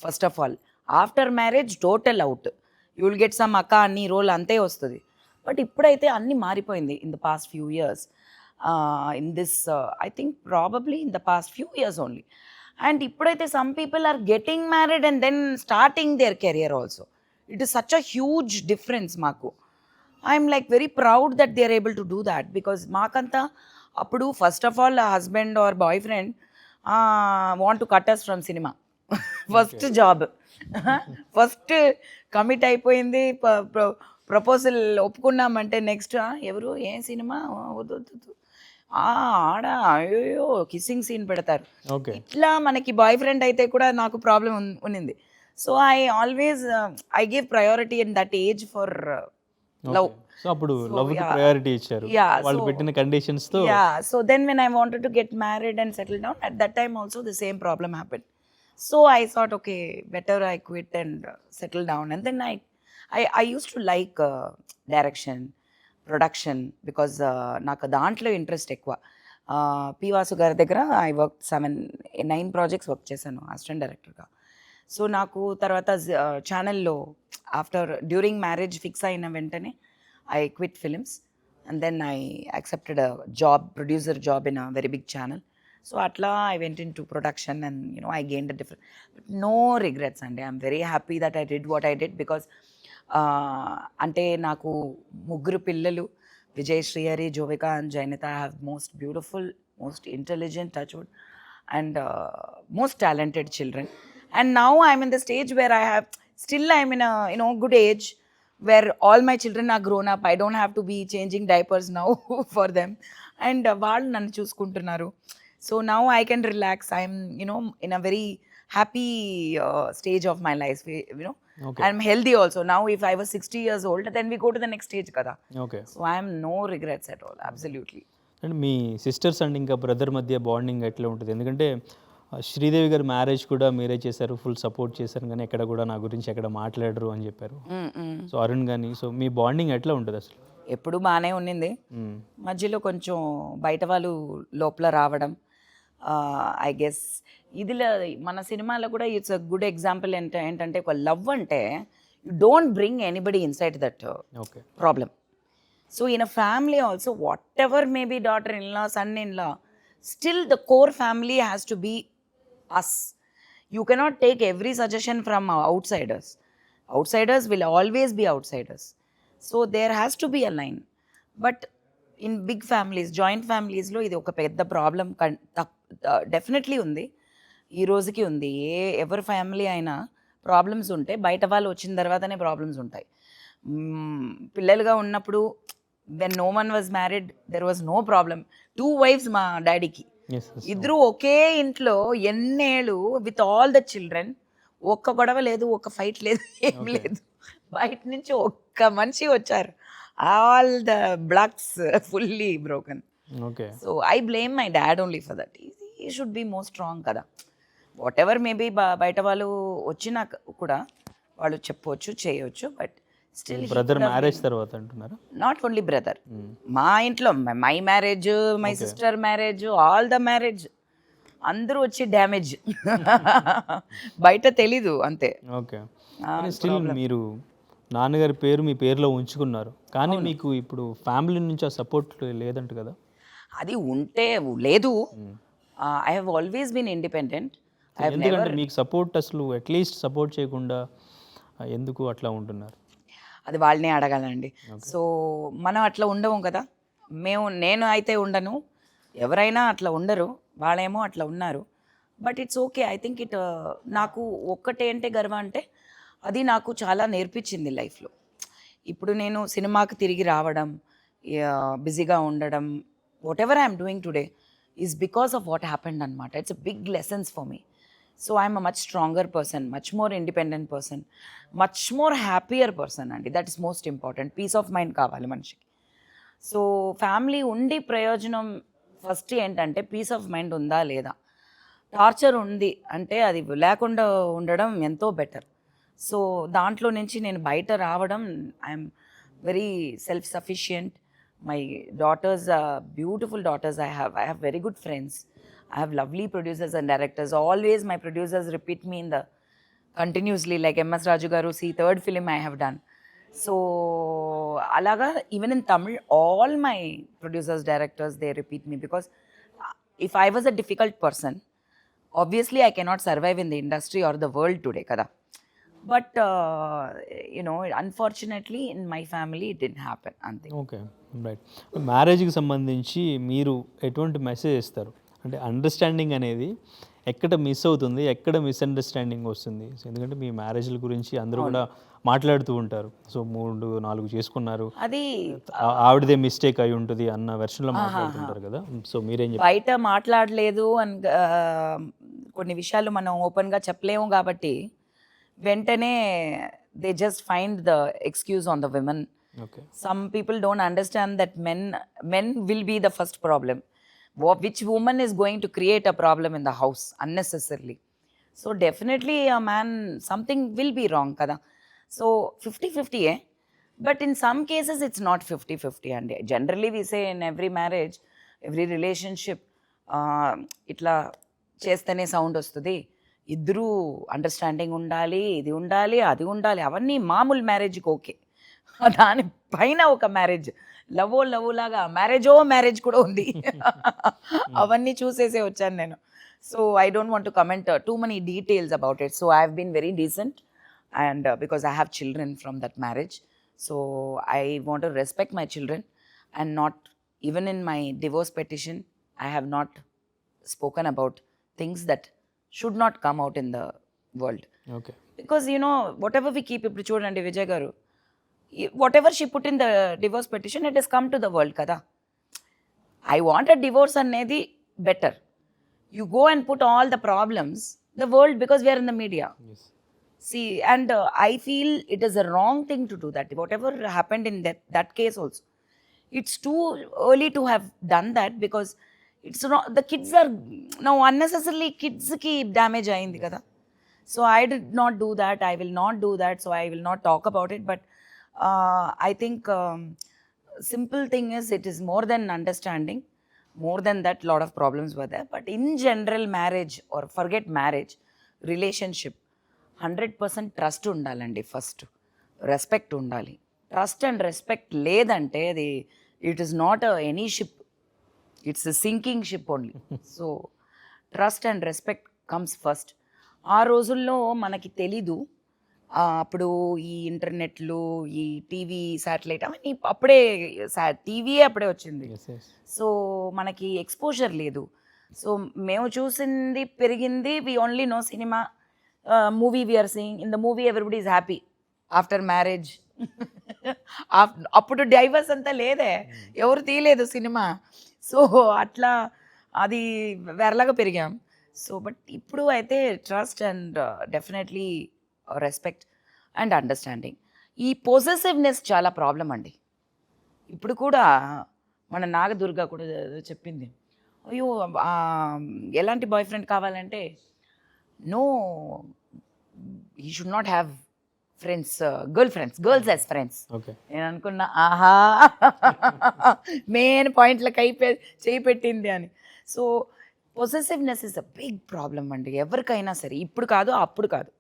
first of all. After marriage total out. You will get some అక్క అన్ని రోల్ అంతే వస్తది. బట్ ఇప్పుడైతే అన్నీ మారిపోయింది in the past few years. In this I think probably in the past few years only. And ఇప్పుడైతే some people are getting married and then starting their career also. It is such a huge difference మాకు. I'm like very proud that they are able to do that. Because మాకంతా అప్పుడు first of all husband or boyfriend want to cut us from cinema. First job first commit అయిపోయింది. Proposal ఒప్పుకున్నామంటే next ఎవరు ఏం cinema వద్దు వద్దు వద్దు. ఆడ అయ్యో కిస్సింగ్ సీన్ పెడతారు. ఓకే. ఇట్లా మనకి బాయ్ ఫ్రెండ్ అయితే కూడా నాకు ప్రాబ్లం ఉన్నింది. So I always I give priority in that age for love. So అప్పుడు So, లవ్కి yeah. ప్రయారిటీ ఇచ్చారు. Yeah, వాళ్ళు so- పెట్టిన కండిషన్స్తో. Yeah, so then when I wanted to get married and settle down, at that time also the same problem happened. So I thought, okay, better I quit and settle down. And then I used to like direction, production, because నాకు దాంట్లో interest ఎక్కువ. P Vasu గారి దగ్గర I work 9 projects work చేశాను assistant డైరెక్టర్గా. So నాకు తర్వాత ఛానల్లో డ్యూరింగ్ మ్యారేజ్ ఫిక్స్ అయిన వెంటనే I quit films and then I accepted a producer job in a very big channel. So atla I went into production and I gained a different, but no regrets and I'm very happy that I did what I did because ante naku mugguru pillalu, Vijay, Shriyari, Jovika and Jainita. I have most beautiful, most intelligent, touchwood, and most talented children. And now I'm in the stage where I'm in a good age where all my children are grown up. I don't have to be changing diapers now for them. And వాళ్ళు నన్ను చూసుకుంటున్నారు. So now I can relax. I'm in a very happy stage of my life. Okay. I'm healthy also. Now if I was 60 years old, then we go to the next stage kada. Okay. So I am no regrets at all. Absolutely. And me sisters and ఇంకా brother మధ్య bonding ఎట్లా ఉంటుంది? ఎందుకంటే శ్రీదేవి గారి marriage కూడా మీరే చేశారు, full support చేశారు, కానీ ఎక్కడ కూడా నా గురించి ఎక్కడ మాట్లాడరు అని చెప్పారు. సో అరుణ్ కానీ, సో మీ బాండింగ్ ఎట్లా ఉంటుంది అసలు? ఎప్పుడు బాగానే ఉన్నింది. మధ్యలో కొంచెం బయట వాళ్ళు లోపల రావడం, ఐ గెస్ ఇదిలో మన సినిమాలో కూడా ఇట్స్ అ గుడ్ ఎగ్జాంపుల్. ఏంటంటే ఒక లవ్ అంటే you don't bring anybody inside that okay problem. So in a family also whatever may be daughter in law, son in law, still the core family has to be us. You cannot take every suggestion from outsiders. Outsiders will always be outsiders. So there has to be a line. But in big families, joint families లో ఇది ఒక పెద్ద problem definitely ఉంది. ఈ రోజుకి ఉంది. ఎవరి family అయినా ప్రాబ్లమ్స్ ఉంటే బయట వాళ్ళు వచ్చిన తర్వాతనే ప్రాబ్లమ్స్ ఉంటాయి. పిల్లలుగా ఉన్నప్పుడు when no one was married there was no problem. 2 wives మా డాడీకి. ఇద్దరు ఒకే ఇంట్లో ఎన్నేళ్ళు విత్ ఆల్ ద చిల్డ్రన్. ఒక్క గొడవ లేదు, ఒక్క ఫైట్ లేదు, ఏం లేదు. బయట నుంచి ఒక్క మనిషి వచ్చారు, all the blocks fully broken. Okay. So I blame my dad only for that. ఈ షుడ్ బి మోర్ స్ట్రాంగ్ కదా. వాట్ ఎవర్ మేబీ బయట వాళ్ళు వచ్చినా కూడా వాళ్ళు చెప్పవచ్చు, చేయవచ్చు. బట్ స్టిల్ బ్రదర్ మ్యారేజ్ తర్వాత అంటున్నారా? నాట్ ఓన్లీ బ్రదర్, మా ఇంట్లో my marriage, my sister marriage, all the marriage అందరూ వచ్చి డ్యామేజ్. బయట తెలీదు అంతే. ఓకే. స్టిల్ మీరు నాన్నగారి పేరు మీ పేరులో ఉంచుకున్నారు, కానీ మీకు ఇప్పుడు ఫ్యామిలీ నుంచి ఆ సపోర్ట్ లేదంట కదా? అది ఉంటే లేదు. I have always been independent. ఎందుకంటే మీకు సపోర్ట్ అసలు అట్లీస్ట్ సపోర్ట్ చేయకుండా ఎందుకు అట్లా ఉంటున్నారు? అది వాళ్ళనే అడగాలండి. సో మనం అట్లా ఉండము కదా. నేను అయితే ఉండను, ఎవరైనా అట్లా ఉండరు, వాళ్ళేమో అట్లా ఉన్నారు. But it's okay. I think నాకు ఒక్కటేంటే గర్వం అంటే అది నాకు చాలా నేర్పించింది లైఫ్లో. ఇప్పుడు నేను సినిమాకి తిరిగి రావడం, బిజీగా ఉండడం, whatever I'm doing today is because of what happened అనమాట. It's a big lessons for me. So I'm a much stronger person, much more independent person, much more happier person అండి. That is most important. Peace of mind కావాలి మనిషికి. So family ఉండి ప్రయోజనం first ఏంటంటే piece of mind ఉందా లేదా. Torture ఉంది అంటే అది లేకుండా ఉండడం ఎంతో బెటర్. సో దాంట్లో నుంచి నేను బయట రావడం, I'm very self sufficient. My daughters, beautiful daughters I have very good friends. I have lovely producers and directors. Always my producers repeat me in the continuously, like MS Raju garu, see third film I have done. So alaga, even in Tamil, all my producers, directors, they repeat me because if I was a difficult person, obviously I cannot survive in the industry or the world today, kada. But unfortunately in my family it didn't happen. Ante. Okay, right. మ్యారేజ్కి సంబంధించి మీరు ఎటువంటి message ఇస్తారు? అంటే understanding అనేది ఎక్కడ miss అవుతుంది, ఎక్కడ మిస్అండర్స్టాండింగ్ వస్తుంది? సో ఎందుకంటే మీ మ్యారేజ్ల గురించి అందరూ కూడా మాట్లాడుతూ ఉంటారు. సో 3-4 చేసుకున్నారు, అది ఆవిడదే మిస్టేక్ అయి ఉంటుంది అన్న వెర్షన్లో మాట్లాడుతుంటారు కదా. సో మీరేం చెప్తారు? బయట మాట్లాడలేదు అని కొన్ని విషయాలు మనం ఓపెన్గా చెప్పలేము కాబట్టి వెంటనే they just find the excuse on the women. Okay, some people don't understand that men will be the first problem. Which woman is going to create a problem in the house unnecessarily? So definitely a man, something will be wrong kada. So 50-50 but in some cases it's not 50-50. And generally we say in every marriage, every relationship, itla chestane sound ostudi, ఇద్దరు understanding ఉండాలి, ఇది ఉండాలి, అది ఉండాలి, అవన్నీ మామూలు మ్యారేజ్కి okay. దాని పైన ఒక మ్యారేజ్, లవ్ లాగా మ్యారేజ్ కూడా ఉంది. అవన్నీ చూసేసే వచ్చాను నేను. So I don't want to comment too many details about it. So I have been very decent and because I have children from that marriage. So I want to respect my children and not even in my divorce petition I have not spoken about things that should not come out in the world. Okay, because whatever we keep, ఇప్పుడు చూడండి విజయ్ గారు, whatever she put in the divorce petition, it has come to the world kada. I want a divorce annedi better. You go and put all the problems the world because we are in the media. yes. See, and I feel it is a wrong thing to do that. Whatever happened in that case also, it's too early to have done that because it's not, the kids are now unnecessarily kids ki damage ayindi kada. So I did not do that, I will not do that, so I will not talk about it. But I think simple thing is, it is more than understanding. More than that, lot of problems were there. But in general, marriage, or forget marriage, relationship, 100% trust undalandi first. Respect undali. Trust and respect ledante, it is not any ship. It's a sinking ship only. So trust and respect comes first. ఆ రోజుల్లో మనకి తెలీదు, అప్పుడు ఈ ఇంటర్నెట్లు, ఈ TV, satellite అవన్నీ అప్పుడే, TV అప్పుడే వచ్చింది. yes, yes. సో మనకి ఎక్స్పోజర్ లేదు. సో మేము చూసింది పెరిగింది, we only know cinema, movie we're seeing, in the movie everybody is happy after marriage. అప్పుడు డైవర్స్ అంతా లేదే, ఎవరు తీయలేదు సినిమా. సో అట్లా అది వేరేలాగా పెరిగాం. సో బట్ ఇప్పుడు అయితే trust and definitely respect and understanding. ఈ పొసెసివ్నెస్ చాలా ప్రాబ్లం అండి. ఇప్పుడు కూడా మన నాగదుర్గ కూడా చెప్పింది, అయ్యో ఎలాంటి బాయ్ ఫ్రెండ్ కావాలంటే, no, he should not have friends, girls as friends. Okay, నేను అనుకున్నా, ఆహా మెయిన్ పాయింట్లకు చేయి పెట్టింది అని. So possessiveness is a big problem అండి, ఎవరికైనా సరే. ఇప్పుడు కాదు, అప్పుడు కాదు,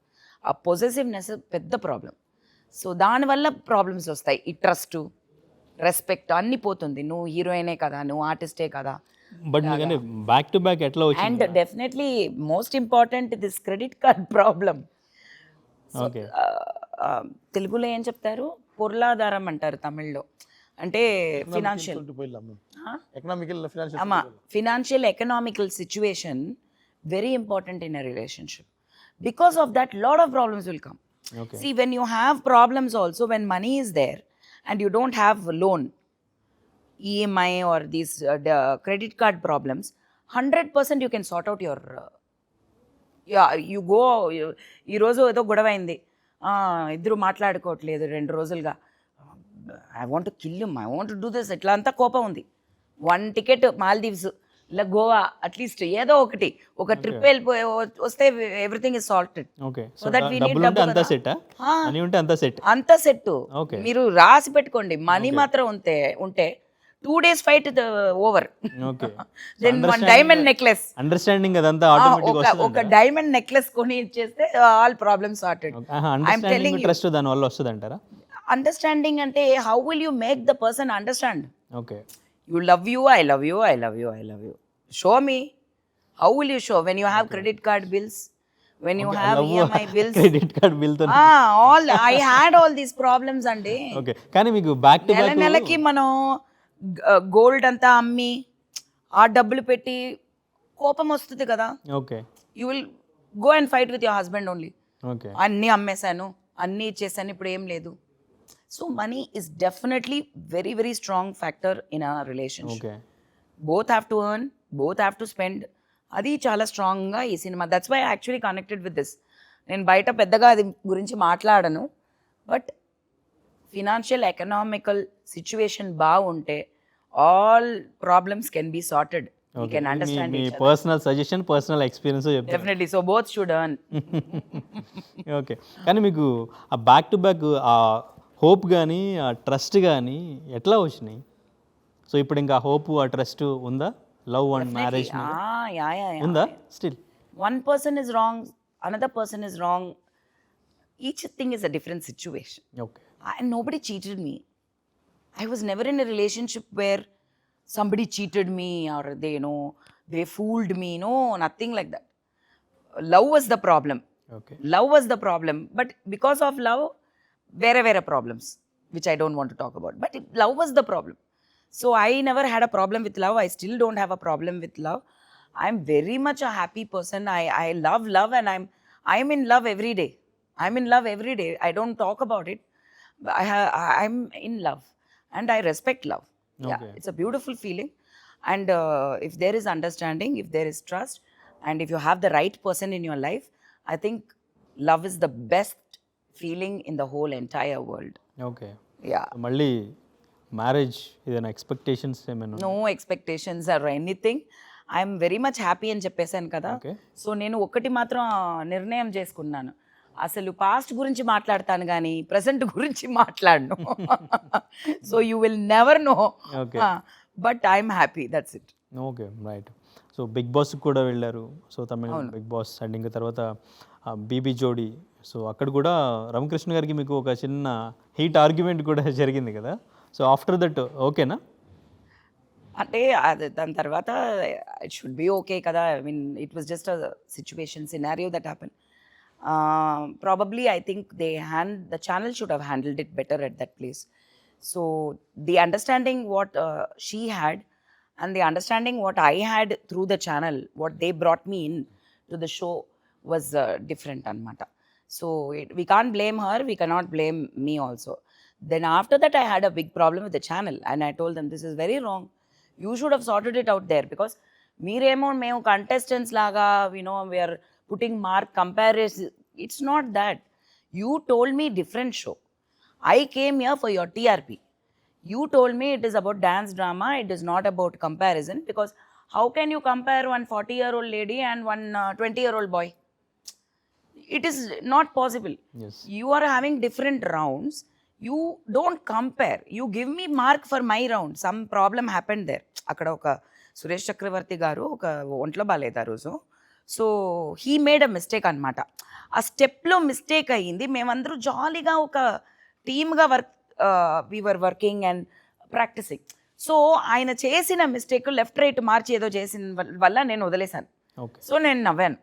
ఆ పొసెసివ్నెస్ పెద్ద ప్రాబ్లం. సో దానివల్ల ప్రాబ్లమ్స్ వస్తాయి. ఈ ట్రస్ట్, రెస్పెక్ట్ అన్నీ పోతుంది. నువ్వు హీరోయినే కదా, నువ్వు ఆర్టిస్టే కదా. బట్ మీకంటే బ్యాక్ టు బ్యాక్ ఎట్లా వచ్చింది? And definitely most important this credit card problem. Okay, తెలుగులో ఏం చెప్తారు, పొర్లాధారం అంటారు తమిళ్లో, అంటే financial, financial economical situation very important in a relationship. Because of that, lot of problems will come. okay. See, when you have problems also, when money is there and you don't have loan, EMI or these credit card problems, 100% you can sort out your you go, ఈ రోజు ఏదో గొడవ అయింది, ఇద్దరు మాట్లాడుకోవట్లేదు 2 రోజులుగా, I want to kill him, I want to do this, ఇట్లా అంతా కోపం ఉంది. 1 ticket మాల్దీవ్స్ ఇలా గోవా అట్లీస్ట్ ఏదో ఒకటి ఒక ట్రిప్ వెళ్ళిపోయి వస్తే everything is salted. Okay. So that we need డబ్బులు ఉంటే డబ్బు అంతా కదా. సెట్టా? ఆ. మనీ ఉంటే అంతా సెట్. అంత సెట్. Okay. మీరు రాసి పెట్టుకోండి, మనీ మాత్రం ఉంటే 2 days fight over. Okay. Then one diamond necklace, understanding అదంతా ఆటోమేటిక్ వస్తుంది. ఒక డైమండ్ నెక్లెస్ కొని ఇచ్చేస్తే all problems sorted. Understanding trust దాని వల్ల వస్తుంది అంటారా? అండర్స్టాండింగ్ అంటే how will you make the person understand? Okay. You love you, I love you, I love you, I love you. Show me. How will you show? When you have credit card bills, when you have EMI bills. Credit card bill తో. All I had all these problems అండి. Okay. కానీ మీకు back to back నెలకి మనం gold అంతా అమ్మి ఆ డబ్బులు పెట్టి కోపం వస్తుంది కదా. Okay. You will go and fight with your husband only. Okay. అన్నీ అమ్మేశాను, అన్నీ ఇచ్చేసాను, ఇప్పుడు ఏం లేదు. So money is definitely very very strong factor in a relationship. Okay. Both have to earn, both have to spend. అది చాలా స్ట్రాంగ్గా ఈ సినిమా. That's why actually connected with this. నేను బయట పెద్దగా అది గురించి మాట్లాడను, బట్ ఫినాన్షియల్ ఎకనామికల్ సిచ్యువేషన్ బాగుంటే all problems can be sorted. You can understand. మీ పర్సనల్ సజెషన్, పర్సనల్ ఎక్స్పీరియన్స్ చెప్తాను. Definitely. So both should earn. Okay. కానీ మీకు ఆ బ్యాక్ టు బ్యాక్ ఆ హోప్ కానీ ఆ ట్రస్ట్ కానీ ఎట్లా వచ్చినాయి? సో ఇప్పుడు ఇంకా హోప్ ఆ ట్రస్ట్ ఉందా? లవ్ అండ్ మ్యారేజ్ ఉందా still? One person is wrong, another person is wrong. Each thing is a different situation. Okay. And nobody cheated me. I was never in a relationship where somebody cheated me or they fooled me. No, nothing like that. Love was the problem. Okay. Love was the problem. But because of love, వేరే problems, which I don't want to talk about. But love was the problem. So I never had a problem with love. I still don't have a problem with love. I'm very much a happy person. I love love, and I'm in love every day. I'm in love every day. I don't talk about it. I'm in love, and I respect love. Yeah, Okay. it's a beautiful feeling. And if there is understanding, if there is trust, and if you have the right person in your life, I think love is the best feeling in the whole entire world. Okay. Yeah. మళ్ళీ marriage ఏదైనా expectations ఏమైనా? No expectations or anything. I'm very much happy అని చెప్పేశాను కదా. Okay. So నేను ఒకటి మాత్రం నిర్ణయం చేసుకున్నాను, అసలు పాస్ట్ గురించి మాట్లాడతాను కానీ ప్రజెంట్ గురించి మాట్లాడను. So you will never know. Okay. But I'm happy, that's it. Okay, right. So Bigg Boss కూడా వెళ్ళారు. సో తమిళ బిగ్ బాస్ అండ్ ఇంకా తర్వాత బీబీ జోడీ. సో అక్కడ కూడా రమకృష్ణ గారికి మీకు ఒక చిన్న హీట్ ఆర్గ్యుమెంట్ కూడా జరిగింది కదా. సో ఆఫ్టర్ దట్ ఓకేనా? అంటే అది దాని తర్వాత ఇట్ షుడ్ బి ఓకే కదా. I mean it was just a situation scenario that happen. Probably I think the channel should have handled it better at that place. So the understanding what she had and the understanding what I had through the channel, what they brought me in to the show was different anmata. So we can't blame her, we cannot blame me also. Then after that I had a big problem with the channel, and I told them this is very wrong. You should have sorted it out there, because meeremo memu contestants laga we are putting mark comparison. It's not that. You told me different show. I came here for your TRP. You told me it is about dance drama, it is not about comparison, because how can you compare one 40-year-old lady and one 20-year-old boy? It is not possible. Yes. You are having different rounds. You don't compare. You give me mark for my round. Some problem happened there. అక్కడ ఒక సురేష్ చక్రవర్తి గారు ఒక ఒంట్లో బాలేదు ఆ రోజు. So he made a mistake అనమాట. ఆ స్టెప్లో మిస్టేక్ అయ్యింది. మేమందరూ జాలీగా ఒక టీమ్గా we were working and practicing. So ఆయన చేసిన మిస్టేక్ లెఫ్ట్ రైట్ మార్చి ఏదో చేసిన వల్ల నేను వదిలేశాను. ఓకే. సో నేను నవ్వాను.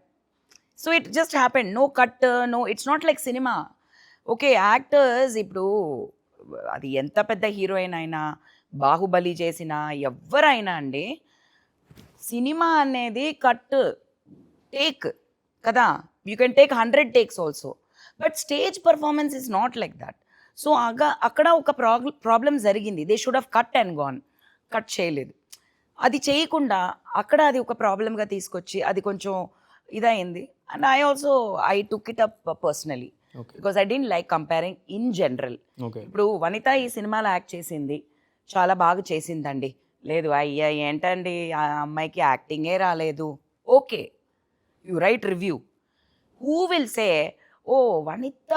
So it just happened. No cut, no, it's not like cinema. Okay, actors ఇప్పుడు అది ఎంత పెద్ద హీరోయిన్ అయినా, బాహుబలి చేసిన ఎవరైనా అండి, సినిమా అనేది కట్ టేక్ కదా. You can take 100 takes also, but stage performance is not like that. So అక్కడ ఒక ప్రాబ్లం జరిగింది. They should have cut and gone. Cut చేయలేదు. అది చేయకుండా అక్కడ అది ఒక ప్రాబ్లంగా తీసుకొచ్చి అది కొంచెం ఇదయింది. And I took it up personally, because I don't like comparing in general. Okay. ఇప్పుడు వనిత ఈ సినిమాలో యాక్ట్ చేసింది, చాలా బాగా చేసిందండి, లేదు అయ్యా ఏంటండి ఆ అమ్మాయికి యాక్టింగే రాలేదు. Okay, you write review. Who will say oh Vanitha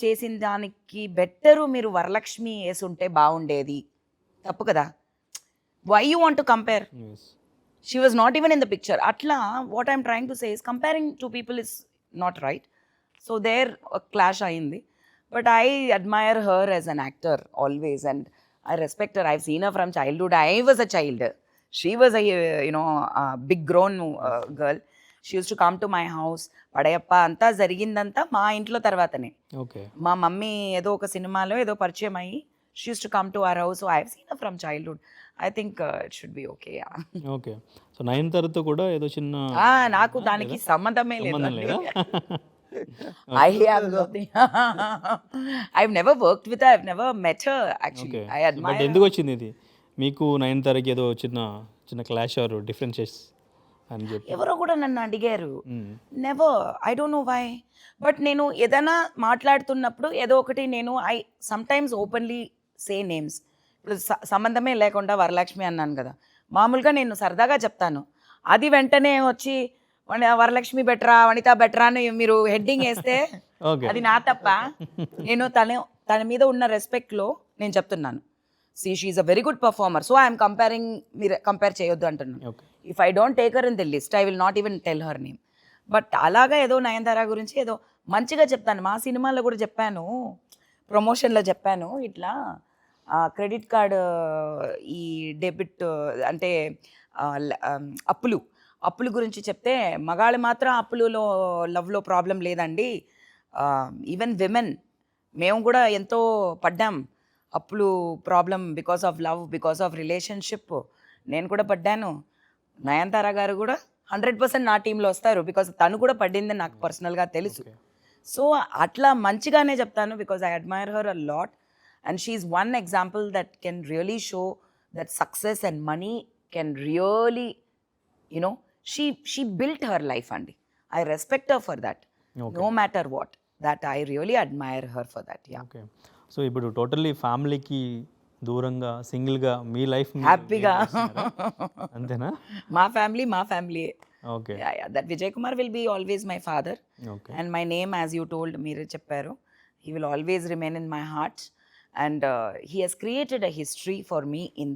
చేసిన దానికి బెటరు మీరు వరలక్ష్మి వేసుంటే బాగుండేది. తప్పు కదా. Why you want to compare? Yes. She was not even in the picture. అట్లా what I'm trying to say is comparing to people is not right. So there clash అయింది. But I admire her as an actor always and I respect her. I've seen her from childhood. I was a child. She was a big grown girl. She use to come to my house. Padayappa అంతా జరిగిందంతా మా ఇంట్లో తర్వాతనే. Okay. మా mummy ఏదో ఒక సినిమాలో ఏదో పరిచయం అయ్యి she use to come to our house. So I have seen her from childhood. I think it should be okay. Okay. So నయనతారతో కూడా ఏదో చిన్న నాకు దానికి సంబంధమే సంబంధం లేదా? లేదు. I have nothing. I've never worked with her. I've never met her actually. Okay. I but admire ఎందుకు వచ్చింది ఇది మీకు నయనతారకి ఏదో చిన్న చిన్న క్లాష్ ఆర్ డిఫరెన్సెస్ అని చెప్పి? ఎవరో కూడా నన్ను అడిగారు. Hmm. Never, I don't know why. But నేను ఏదైనా మాట్లాడుతున్నప్పుడు ఏదో ఒకటి నేను I sometimes openly say names. ఇప్పుడు సంబంధమే లేకుండా వరలక్ష్మి అన్నాను కదా, మామూలుగా నేను సరదాగా చెప్తాను. అది వెంటనే వచ్చి వరలక్ష్మి బెటరా వనిత బెటరా అని మీరు హెడ్డింగ్ వేస్తే ఓకే. అది నా తప్ప. నేను తన మీద ఉన్న రెస్పెక్ట్లో నేను చెప్తున్నాను. She's a very good performer. So I'm comparing, మీరు కంపేర్ చేయొద్దు అంటున్నాను. Okay. If I don't take her in the list I will not even tell her name. But అలాగా ఏదో నయనతార గురించి ఏదో మంచిగా చెప్తాను. మా సినిమాలో కూడా చెప్పాను, ప్రమోషన్లో చెప్పాను. ఇట్లా క్రెడిట్ కార్డు ఈ డెబిట్ అంటే అప్పులు గురించి చెప్తే మగాళ్ళు మాత్రం అప్పులలో లవ్లో ప్రాబ్లం లేదండి, ఈవెన్ విమెన్ మేము కూడా ఎంతో పడ్డాం అప్పులు problem because of love, because of relationship. నేను కూడా పడ్డాను. నయనతార గారు కూడా 100% నా టీంలో వస్తారు బికాస్ తను కూడా పడిందని నాకు పర్సనల్గా తెలుసు. సో అట్లా మంచిగానే చెప్తాను because I admire her a lot and she is one example that can really show that success and money can really you know she built her life అండి. I respect her for that. Okay. No matter what. That I really admire her for that. Yeah. Okay. So ఇప్పుడు totally ఫ్యామిలీకి దూరంగా సింగిల్గా మీ life హ్యాపీగా అంతేనా? మా family. Okay. Yeah. That Vijay Kumar will be always my father. Okay. And my name, as you told, మీరే చెప్పారు, he will always remain in my heart. And he has created a history for me in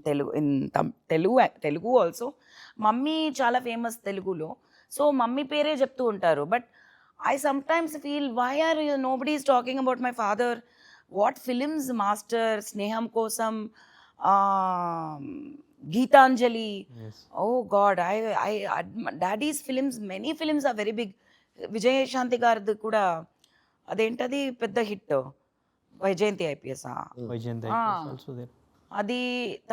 Telugu also. Mummy చాలా famous తెలుగులో. So mummy పేరే చెప్తూ ఉంటారు. But I sometimes feel why are nobody is talking about my father. What films Master, స్నేహం కోసం, Geethanjali. Oh god, I daddy's films, many films are very big. Vijayashanti గారిది కూడా అదేంటది పెద్ద హిట్, వైజయంతి ఐపీఎస్. వైజయంతి అది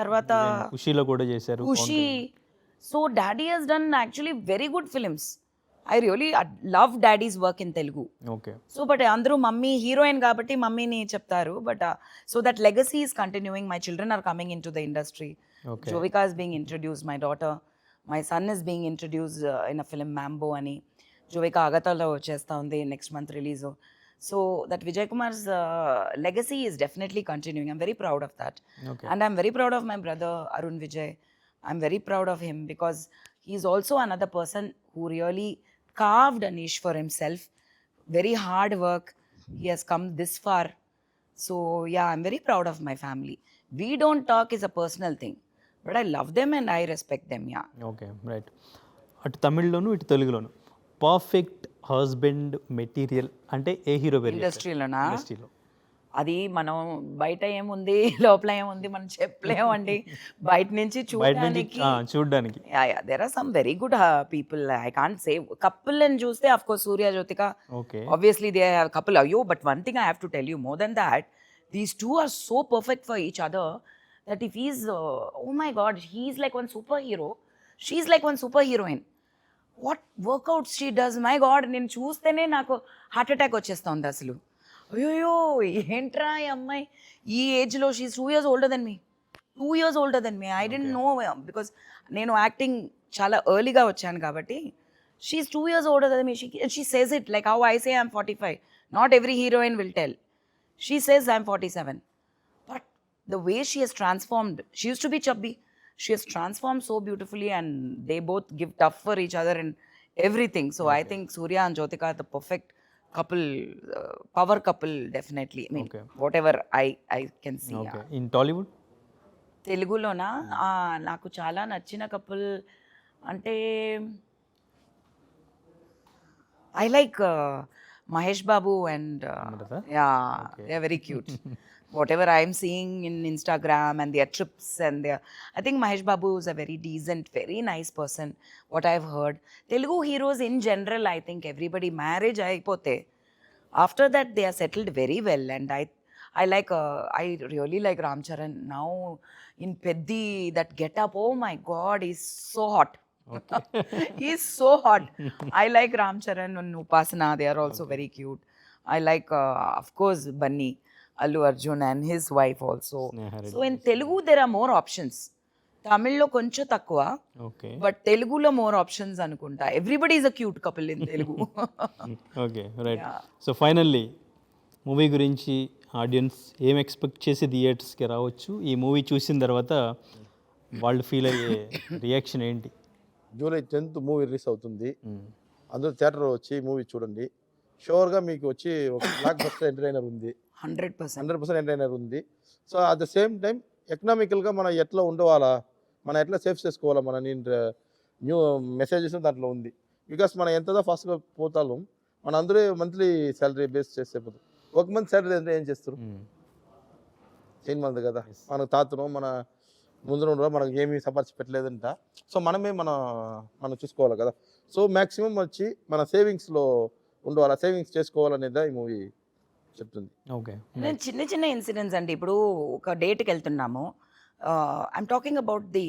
తర్వాత ఖుషీలో కూడా చేశారు. Kushi. So daddy he's done actually very good films. I really love daddy's work in Telugu. Okay. So but అందరూ మమ్మీ హీరోయిన్ కాబట్టి మమ్మీని చెప్తారు. But so that legacy is continuing. My children are coming in to the industry. Jovika is being introduced, my daughter. My son is being introduced in a film Mambo అని. జోవికా అగతాలో చేస్తూ ఉంది, next month release. So that Vijay Kumar's legacy is definitely continuing. I'm very proud of that. Okay. And I'm very proud of my brother Arun Vijay. I'm very proud of him because he's also another person who really carved a niche for himself. Very hard work. He has come this far. So yeah, I'm very proud of my family. We don't talk is a personal thing, but I love them and I respect them. Yeah. Okay, right. అటు తమిళ్లోను ఇటు తెలుగులోను perfect husband material అంటే ఏ hero పేరు? ఇండస్ట్రీలోనా? ఇండస్ట్రీలో అది మనం బయట ఏముంది లోపల ఏముంది మనం చెప్పలేమండి. బయట నుంచి చూడడానికి there are some very good people. I can't say couple అని చూస్తే of course Suriya Jyothika okay obviously they have couple. అయ్యో but one thing I have to tell you more then that, these two are so perfect for each other that if is oh my god he's like one super hero, she's like one super heroine. What workouts she does, my god. నేను చూస్తేనే నాకు heart attack వచ్చేస్తుంది అసలు. అయ్యో ఏంట్రా ఈ అమ్మాయి ఈ ఏజ్లో, she is 2 years older than me. 2 years older than me. I didn't know because నేను యాక్టింగ్ చాలా ఎర్లీగా వచ్చాను కాబట్టి. She's 2 years older than me. She says it like how I say I'm 45. Not every heroine will tell. She says I'm 47. But the way she has transformed, she used to be chubby. she has transformed so beautifully, and they both give tough for each other and everything. So I think Surya and Jyotika are the perfect couple, power couple, definitely. I mean, Okay. whatever I can see. Okay in Tollywood తెలుగులోనా నాకు చాలా నచ్చిన couple అంటే I like Mahesh Babu and yeah they are very cute whatever I'm seeing in Instagram and their trips and I think Mahesh Babu is a very decent very nice person what I heard Telugu heroes in general I think everybody marriage అయిపోతే after that they are settled very well and I like, I really like Ram Charan. Now in Peddi, that get up, oh my God, he's so hot. He's so hot. I like Ram Charan and Upasana, they are also very cute. I like, of course, Bunny, Allu Arjun and his wife also. So in Telugu, there are more options. Tamil lo koncho takwa, okay but Telugu lo more options anukunta. Everybody is a cute couple in Telugu. Okay right so finally movie గురించి audience ఏం expect చేసి థియేటర్స్కి రావచ్చు ఈ movie చూసిన తర్వాత వాళ్ళు feel అయ్యే రియాక్షన్ ఏంటి జూలై 10th మూవీ రిలీజ్ అవుతుంది. అందరూ థియేటర్ వచ్చి మూవీ చూడండి. షూర్గా మీకు వచ్చి ఒక బ్లాక్ బస్టర్ ఎంటర్టైనర్ ఉంది, 100%. 100% ఎంటర్టైనర్ ఉంది. So at the same time ఎకనామికల్గా మనం ఎట్లా ఉండవాలా, మనం ఎట్లా సేవ్ చేసుకోవాలా, మన న్యూ మెసేజెస్ దాంట్లో ఉంది. బికాస్ మనం ఎంతదో ఫాస్ట్గా పోతాం, మన అందరూ మంత్లీ శాలరీ బేస్ చేసే పోతాం. ఒక మంత్ శాలరీ అంటే ఏం చేస్తారు, చేయని మంది కదా. మన తాతను మన ముందు మనకు ఏమీ సంపాదించి పెట్టలేదంట. సో మనమే మనం చూసుకోవాలి కదా. సో మ్యాక్సిమం వచ్చి మన సేవింగ్స్లో ఉండవాలా, సేవింగ్స్ చేసుకోవాలనేది ఈ మూవీ చెప్తుంది. ఓకే నేను చిన్న చిన్న ఇన్సిడెంట్స్ అండి. ఇప్పుడు ఒక డేట్కి వెళ్తున్నాము, I'm talking about the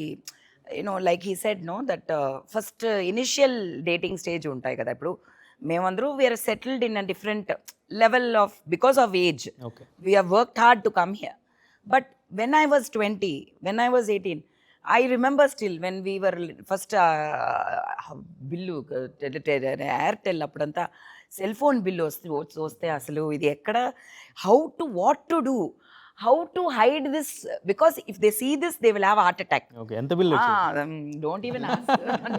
like he said that first initial dating stage ఉంటాయి కదా. ఇప్పుడు మేమందరూ we're settled in a different level of because of age. Okay We have worked hard to come here. But when I was 20, when I was 18, I remember still when we were first bill Airtel అప్పుడంతా cell phone bill వస్తే అసలు ఇది ఎక్కడ, what to do, how to hide this, because if they see this they will have heart attack. Okay ఎంత bill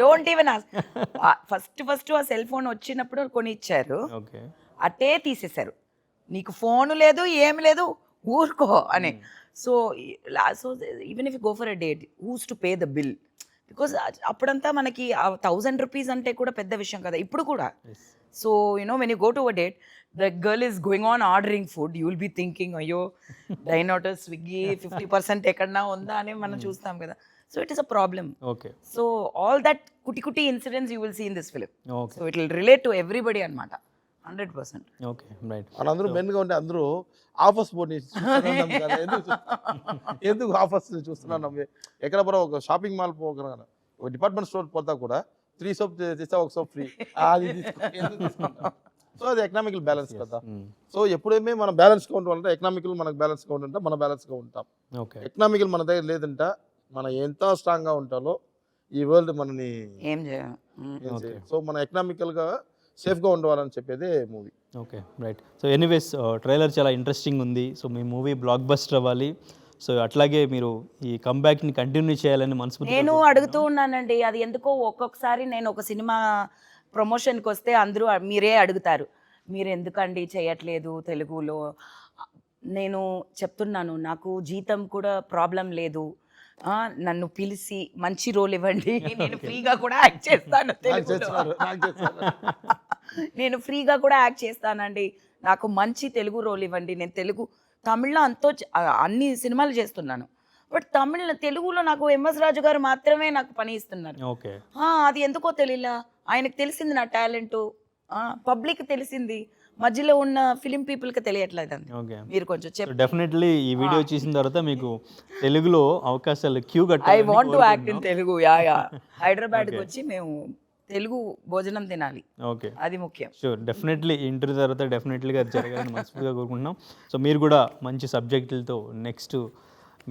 don't even ask first ఆ cell phone వచ్చినప్పుడు కొని ఇచ్చారు, ఓకే అట్టే తీసేశారు. నీకు ఫోను లేదు ఏమి లేదు ఊరుకో అని. So even if go for a date, who's to pay the bill, because అప్పుడంతా మనకి 1000 రూపీస్ అంటే కూడా పెద్ద విషయం కదా ఇప్పుడు కూడా. So when you go to a date, the girl is going on ordering food, you will be thinking అయ్యో డైనోటర్ స్విగ్గీ 50% ఎక్కడన్నా ఉందా అని మనం చూస్తాం కదా. So it is a problem. Okay so all that కుటి incidents you will see in this film. Okay so it will relate to everybody అనమాట, 100%. ఓకే రైట్ మనందరూ మెన్గా ఉంటే అందరూ ఆఫర్స్ బోర్డు కదా. ఎందుకు ఆఫర్స్ చూస్తున్నాం? ఎక్కడ పోరా, ఒక షాపింగ్ మాల్ పోగలగానే, ఒక డిపార్ట్మెంట్ స్టోర్ పోతా కూడా 3 సోప్ తెస్తా ఒక సోప్ ఫ్రీ, అది ఎందుకు తీసుకుంటాం? సో అది ఎకనామికల్ బ్యాలెన్స్ కదా. సో ఎప్పుడైతే మనం బ్యాలెన్స్గా ఉండాలంటే ఎకనామికల్ మనకు బ్యాలెన్స్గా ఉంటుంటే మనం బ్యాలెన్స్గా ఉంటాం. ఓకే ఎకనామికల్ మన దగ్గర లేదంట, మనం ఎంత స్ట్రాంగ్గా ఉంటాలో ఈ వరల్డ్ మనని ఏం చేయాలి. సో మన ఎకనామికల్గా సేఫ్గా ఉండవాలని చెప్పేదే movie. Okay right so anyways trailer చాలా ఇంట్రెస్టింగ్ ఉంది. సో మీ మూవీ బ్లాక్ బస్టర్ అవ్వాలి. సో అట్లాగే మీరు ఈ కంబ్యాక్ని కంటిన్యూ చేయాలని మనస్ఫూర్తిగా నేను అడుగుతూ ఉన్నానండి. అది ఎందుకో ఒక్కొక్కసారి నేను ఒక సినిమా ప్రమోషన్కి వస్తే అందరూ మీరే అడుగుతారు, మీరు ఎందుకండి చేయట్లేదు తెలుగులో. నేను చెప్తున్నాను, నాకు జీతం కూడా ప్రాబ్లం లేదు, నన్ను పిలిచి మంచి రోల్ ఇవ్వండి, నేను ఫ్రీగా కూడా యాక్ట్ చేస్తాను తెలుగులో. నేను ఫ్రీగా కూడా యాక్ట్ చేస్తానండి, నాకు మంచి తెలుగు రోల్ ఇవ్వండి. నేను తమిళ్లో అన్ని సినిమాలు చేస్తున్నాను, బట్ తెలుగులో నాకు ఎంఎస్ రాజు గారు మాత్రమే నాకు పని ఇస్తున్నారు. ఓకే అది ఎందుకో తెలియలా. ఆయనకు తెలిసింది నా టాలెంట్, పబ్లిక్ తెలిసింది, మధ్యలో ఉన్న ఫిలిం పీపుల్కి తెలియట్లేదండి. ఓకే మీరు కొంచెం చెప్పండి. డెఫినెట్లీ ఈ వీడియో చూసిన తర్వాత మీకు తెలుగులో అవకాశాలు క్యూ ఐ కట్టాలి. Want to act in Telugu. Yeah హైదరాబాద్కి వచ్చి మేము తెలుగు భోజనం తినాలి, ఓకే అది ముఖ్యం. షూర్ డెఫినెట్లీ ఇంటర్వ్యూ తర్వాత డెఫినెట్లీగా అది జరగాలని మనస్ఫూర్తిగా కోరుకుంటున్నాం. సో మీరు కూడా మంచి సబ్జెక్టులతో నెక్స్ట్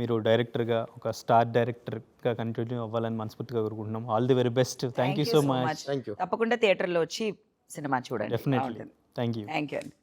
మీరు డైరెక్టర్గా ఒక స్టార్ డైరెక్టర్గా కంటిన్యూ అవ్వాలని మనస్ఫూర్తిగా కోరుకుంటున్నాం. All the very best. Thank you so much. తప్పకుండా థియేటర్లో వచ్చి సినిమా చూడండి. Definitely thank you. Thank you అండి.